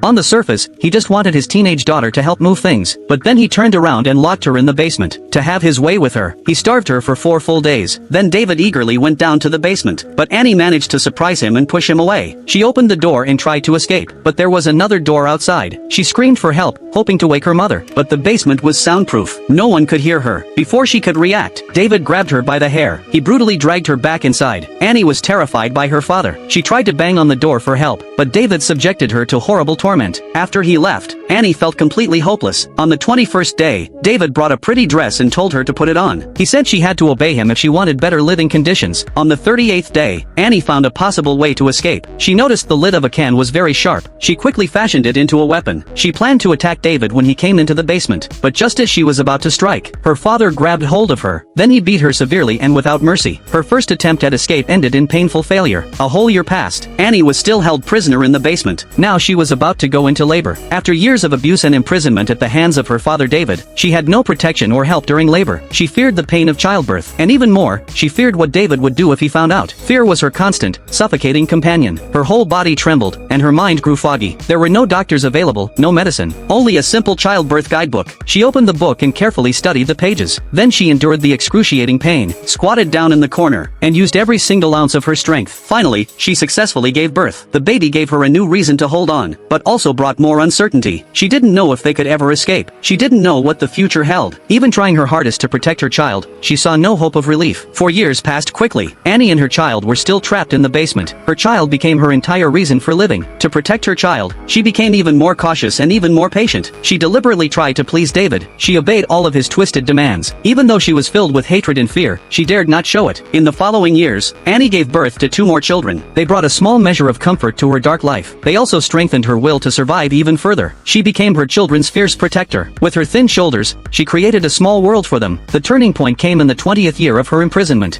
On the surface, he just wanted his teenage daughter to help move things, but then he turned around and locked her in the basement. To have his way with her, he starved her for 4 full days. Then David eagerly went down to the basement, but Annie managed to surprise him and push him away. She opened the door and tried to escape, but there was another door outside. She screamed for help, hoping to wake her mother, but the basement was soundproof. No one could hear her. Before she could react, David grabbed her by the hair. He brutally dragged her back inside. Annie was terrified by her father. She tried to bang on the door for help, but David subjected her to horrible torment. After he left, Annie felt completely hopeless. On the 21st day, David brought a pretty dress and told her to put it on. He said she had to obey him if she wanted better living conditions. On the 38th day, Annie found a possible way to escape. She noticed the lid of a can was very sharp. She quickly fashioned it into a weapon. She planned to attack David when he came into the basement, but just as she was about to strike, her father grabbed hold of her. Then he beat her severely and without mercy. Her first attempt at escape ended in painful failure. A whole year passed. Annie was still held prisoner in the basement. Now she was about to go into labor. After years of abuse and imprisonment at the hands of her father David, she had no protection or help during labor. She feared the pain of childbirth, and even more, she feared what David would do if he found out. Fear was her constant, suffocating companion. Her whole body trembled, and her mind grew foggy. There were no doctors available, no medicine, only a simple childbirth guidebook. She opened the book and carefully studied the pages. Then she endured the excruciating pain, squatted down in the corner, and used every single ounce of her strength. Finally, she successfully gave birth. The baby gave her a new reason to hold on, but also brought more uncertainty. She didn't know if they could ever escape. She didn't know what the future held. Even trying her hardest to protect her child, she saw no hope of relief. 4 years passed quickly. Annie and her child were still trapped in the basement. Her child became her entire reason for living. To protect her child, she became even more cautious and even more patient. She deliberately tried to please David. She obeyed all of his twisted demands. Even though she was filled with hatred and fear, she dared not show it. In the following years, Annie gave birth to 2 more children. They brought a small measure of comfort to her dark life. They also strengthened her will to survive even further. She became her children's fierce protector. With her thin shoulders, she created a small world for them. The turning point came in the 20th year of her imprisonment.